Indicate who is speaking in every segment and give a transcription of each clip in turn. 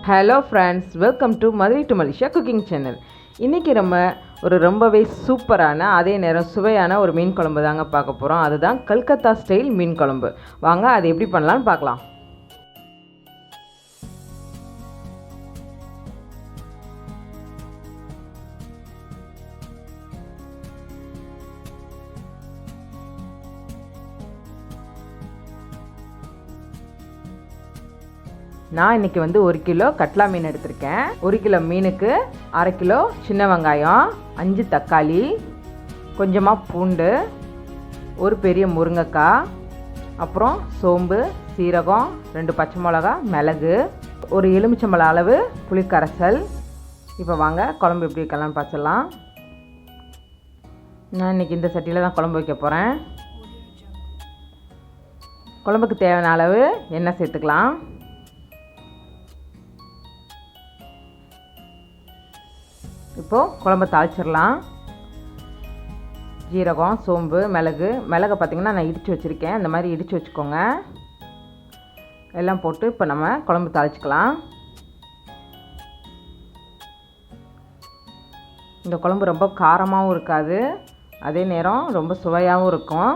Speaker 1: Hello friends, welcome to Madurai to Malaysia cooking channel. இன்றைக்கி நம்ம ஒரு ரொம்பவே சூப்பரான அதே நேரம் சுவையான ஒரு மீன் குழம்பு தாங்க பார்க்க போகிறோம். அதுதான் கல்கத்தா ஸ்டைல் மீன் குழம்பு. வாங்க அது எப்படி பண்ணலான்னு பார்க்கலாம். நான் இன்றைக்கி 1 கிலோ கட்லா மீன் எடுத்திருக்கேன். 1 கிலோ மீனுக்கு 1/2 கிலோ சின்ன வெங்காயம், 5 தக்காளி, கொஞ்சமாக பூண்டு, ஒரு பெரிய முருங்கைக்காய், அப்புறம் சோம்பு, சீரகம், 2 பச்சை மிளகா, மிளகு, ஒரு எலுமிச்சம்பழம் அளவு புளிக்கரைசல். இப்போ வாங்க குழம்பு எப்படி வைக்கலாம்னு பார்த்துடலாம். நான் இன்றைக்கி இந்த சட்டியில் தான் குழம்பு வைக்க போகிறேன். குழம்புக்கு தேவையான அளவு எண்ணெய் சேர்த்துக்கலாம். இப்போது குழம்பு தாளிச்சிடலாம். ஜீரகம், சோம்பு, மிளகை பார்த்திங்கன்னா நான் இடித்து வச்சுருக்கேன். இந்த மாதிரி இடித்து வச்சுக்கோங்க. எல்லாம் போட்டு இப்போ நம்ம குழம்பு தாளிச்சிக்கலாம். இந்த குழம்பு ரொம்ப காரமாகவும் இருக்காது, அதே நேரம் ரொம்ப சுவையாகவும் இருக்கும்.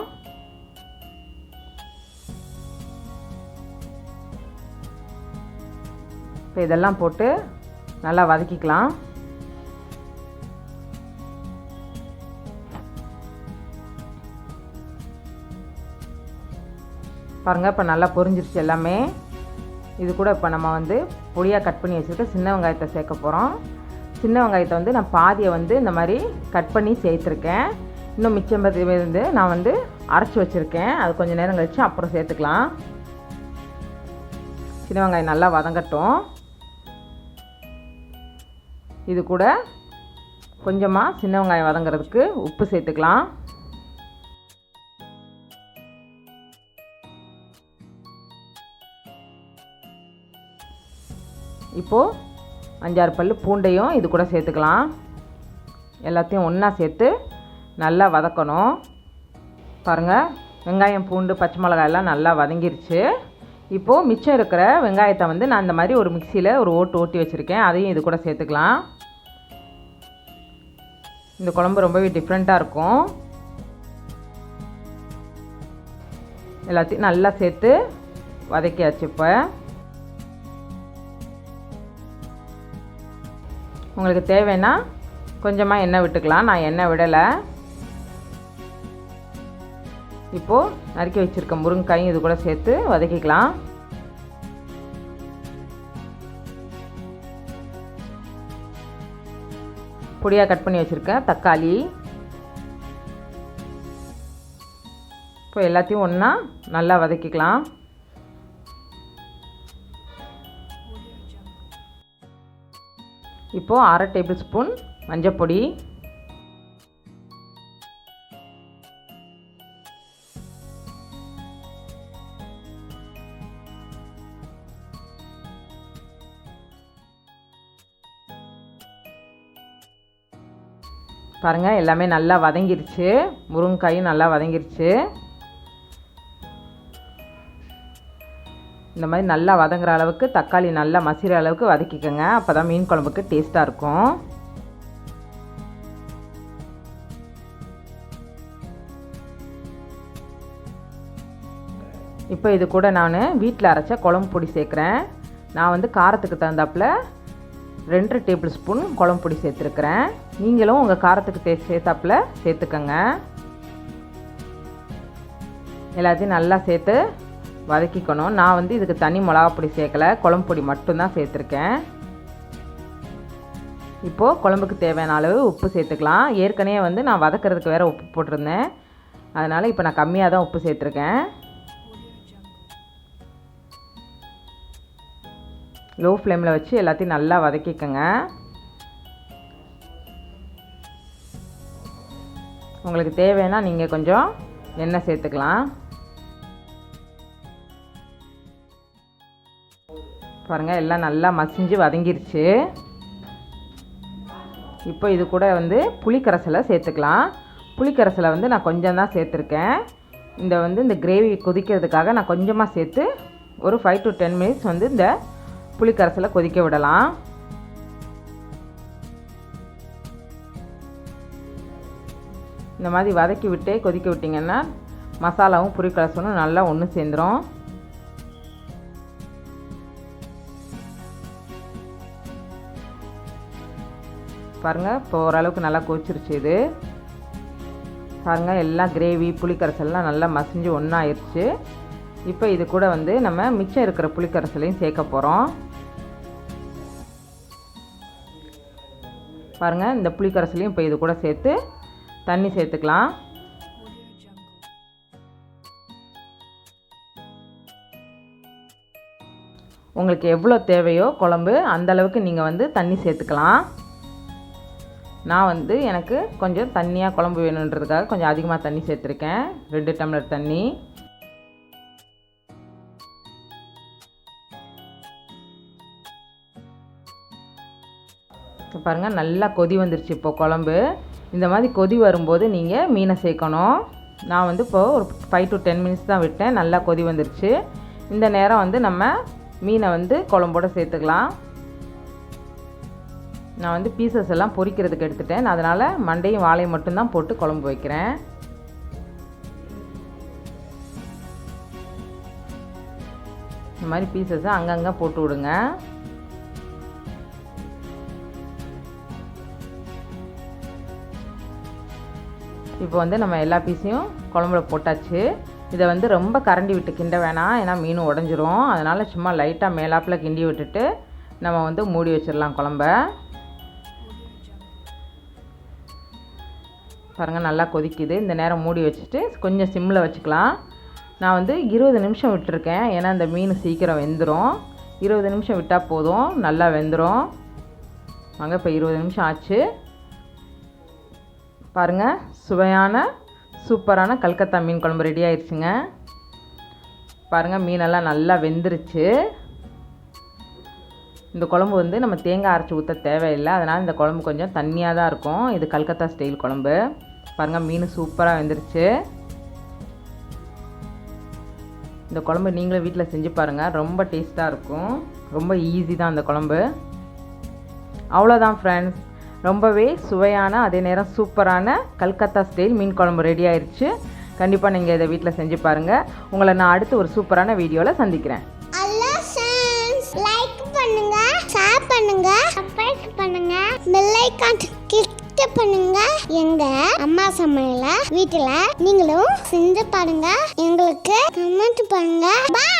Speaker 1: இப்போ இதெல்லாம் போட்டு நல்லா வதக்கிக்கலாம். பாருங்கள், இப்போ நல்லா பொரிஞ்சிருச்சு எல்லாமே. இது கூட இப்போ நம்ம பொடியாக கட் பண்ணி வச்சுருக்க சின்ன வெங்காயத்தை சேர்க்க போகிறோம். சின்ன வெங்காயத்தை நான் பாதியை இந்த மாதிரி கட் பண்ணி சேர்த்துருக்கேன். இன்னும் மிச்சம் நான் அரைச்சி வச்சுருக்கேன். அது கொஞ்சம் நேரம் கழித்து அப்புறம் சேர்த்துக்கலாம். சின்ன வெங்காயம் நல்லா வதங்கட்டும். இது கூட கொஞ்சமாக சின்ன வெங்காயம் வதங்கிறதுக்கு உப்பு சேர்த்துக்கலாம். இப்போது 5-6 பல் பூண்டையும் இது கூட சேர்த்துக்கலாம். எல்லாத்தையும் ஒன்றா சேர்த்து நல்லா வதக்கணும். பாருங்கள், வெங்காயம், பூண்டு, பச்சை மிளகாய் எல்லாம் நல்லா வதங்கிருச்சு. இப்போது மிச்சம் இருக்கிற வெங்காயத்தை நான் இந்த மாதிரி ஒரு மிக்சியில் ஒரு ஓட்டி வச்சுருக்கேன். அதையும் இது கூட சேர்த்துக்கலாம். இந்த குழம்பு ரொம்பவே டிஃப்ரெண்ட்டாக இருக்கும். எல்லாத்தையும் நல்லா சேர்த்து வதக்கியாச்சு. இப்போ உங்களுக்கு தேவைன்னா கொஞ்சமாக எண்ணெய் விட்டுக்கலாம். நான் எண்ணெய் விடலை. இப்போது நறுக்கி வச்சுருக்க முருங்கைக்காயும் இது கூட சேர்த்து வதக்கிக்கலாம். பொடியாக கட் பண்ணி வச்சுருக்கேன் தக்காளி. இப்போ எல்லாத்தையும் ஒன்றா நல்லா வதக்கிக்கலாம். இப்போது 1/2 டேபிள் ஸ்பூன் மஞ்சப்பொடி, பாருங்கள் எல்லாமே நல்லா வதங்கிருச்சு. முருங்கைக்காயும் நல்லா வதங்கிருச்சு. இந்த மாதிரி நல்லா வதங்குற அளவுக்கு, தக்காளி நல்லா மசிற அளவுக்கு வதக்கிக்கோங்க. அப்போ தான் மீன் குழம்புக்கு டேஸ்ட்டாக இருக்கும். இப்போ இது கூட நான் வீட்டில் அரைச்ச குழம்பு பொடி சேர்க்குறேன். நான் காரத்துக்கு தகுந்தாப்பில் 2 டேபிள் ஸ்பூன் குழம்பு பொடி சேர்த்துருக்குறேன். நீங்களும் உங்கள் காரத்துக்கு சேர்த்தாப்பில் சேர்த்துக்கோங்க. எல்லாத்தையும் நல்லா சேர்த்து வதக்கிக்கணும். நான் இதுக்கு தனி மிளகாப்பொடி சேர்க்கலை, குழம்பு பொடி மட்டும்தான் சேர்த்துருக்கேன். இப்போது குழம்புக்கு தேவையான அளவு உப்பு சேர்த்துக்கலாம். ஏற்கனவே நான் வதக்கிறதுக்கு வேறு உப்பு போட்டிருந்தேன். அதனால் இப்போ நான் கம்மியாக தான் உப்பு சேர்த்துருக்கேன். லோ ஃப்ளேமில் வச்சு எல்லாத்தையும் நல்லா வதக்கிக்கோங்க. உங்களுக்கு தேவைன்னா நீங்கள் கொஞ்சம் எண்ணெய் சேர்த்துக்கலாம். பாருங்கள், எல்லாம் நல்லா மசிஞ்சு வதங்கிருச்சு. இப்போ இது கூட புளிக்கரைசலை சேர்த்துக்கலாம். புளிக்கரைசலை நான் கொஞ்சம் தான் சேர்த்துருக்கேன். இந்த கிரேவி கொதிக்கிறதுக்காக நான் கொஞ்சமாக சேர்த்து ஒரு 5 to 10 மினிட்ஸ் இந்த புளி கரைசலை கொதிக்க விடலாம். இந்த மாதிரி வதக்கி விட்டு கொதிக்க விட்டிங்கன்னா மசாலாவும் புளி கரைசலும் நல்லா ஒன்று சேர்ந்துடும். பாருங்கள், இப்போ ஓரளவுக்கு நல்லா கொதிச்சிருச்சு. இது பாருங்கள், எல்லாம் கிரேவி புளி கரைசல்லாம் நல்லா மசிஞ்சு ஒன்றாயிருச்சு. இப்போ இது கூட வந்து நம்ம மிச்சம் இருக்கிற புளி கரைசலையும் சேர்க்க போகிறோம். பாருங்கள், இந்த புளி கரைசலையும் இப்போ இது கூட சேர்த்து தண்ணி சேர்த்துக்கலாம். உங்களுக்கு எவ்வளோ தேவையோ குழம்பு அந்தளவுக்கு நீங்கள் வந்து தண்ணி சேர்த்துக்கலாம். நான் வந்து எனக்கு கொஞ்சம் தண்ணியாக குழம்பு வேணுன்றதுக்காக கொஞ்சம் அதிகமாக தண்ணி சேர்த்துருக்கேன். 2 டம்ளர் தண்ணி. பாருங்கள், நல்லா கொதி வந்துருச்சு. இப்போ குழம்பு இந்த மாதிரி கொதி வரும்போது நீங்கள் மீனை சேர்க்கணும். நான் வந்து இப்போது ஒரு 5 to 10 மினிட்ஸ் தான் விட்டேன். நல்லா கொதி வந்துருச்சு. இந்த நேரம் வந்து நம்ம மீனை வந்து குழம்போடு சேர்த்துக்கலாம். நான் வந்து பீசஸ் எல்லாம் பொரிக்கிறதுக்கு எடுத்துட்டேன். அதனால் மண்டையும் வாழையும் மட்டும்தான் போட்டு குழம்பு வைக்கிறேன். இந்த மாதிரி பீசஸை அங்கங்கே போட்டு விடுங்க. இப்போ வந்து நம்ம எல்லா பீஸையும் குழம்புல போட்டாச்சு. இதை வந்து ரொம்ப கரண்டி விட்டு கிண்ட வேணாம், ஏன்னா மீன் உடஞ்சிரும். அதனால் சும்மா லைட்டாக மேலாப்பில் கிண்டி விட்டுட்டு நம்ம வந்து மூடி வச்சிடலாம் குழம்ப. பாருங்கள், நல்லா கொதிக்குது. இந்த நேரம் மூடி வச்சுட்டு கொஞ்சம் சிம்மில் வச்சுக்கலாம். நான் வந்து 20 நிமிஷம் விட்டுருக்கேன், ஏன்னா இந்த மீன் சீக்கிரம் வெந்துடும். 20 நிமிஷம் விட்டால் போதும், நல்லா வெந்துடும். வாங்க, இப்போ 20 நிமிஷம் ஆச்சு. பாருங்கள், சுவையான சூப்பரான கல்கத்தா மீன் குழம்பு ரெடி ஆயிடுச்சுங்க. பாருங்கள், மீனெல்லாம் நல்லா வெந்துருச்சு. இந்த குழம்பு வந்து நம்ம தேங்காய் அரைச்சி ஊற்ற தேவையில்லை. அதனால் இந்த குழம்பு கொஞ்சம் தண்ணியாக தான் இருக்கும். இது கல்கத்தா ஸ்டைல் குழம்பு. பாருங்கள், மீன் சூப்பராக வெந்துருச்சு. இந்த குழம்பு நீங்களும் வீட்டில் செஞ்சு பாருங்கள், ரொம்ப டேஸ்ட்டாக இருக்கும். ரொம்ப ஈஸி தான் இந்த குழம்பு. அவ்வளோதான் ஃப்ரெண்ட்ஸ், ரொம்பவே சுவையான அதே நேரம் சூப்பரான கல்கத்தா ஸ்டைல் மீன் குழம்பு ரெடி ஆயிடுச்சு. கண்டிப்பாக நீங்கள் இதை வீட்டில் செஞ்சு பாருங்கள். உங்களை நான் அடுத்து ஒரு சூப்பரான வீடியோவில் சந்திக்கிறேன்.
Speaker 2: லைக் பண்ணுங்க, ஷேர் பண்ணுங்க, சப்ஸ்கிரைப் பண்ணுங்க, பெல் ஐகான் கிளிக் பண்ணுங்க. எங்க அம்மா சமையல வீட்டுல நீங்களும் செஞ்சு பாருங்க. எங்களுக்கு கமெண்ட் பண்ணுங்க. பை.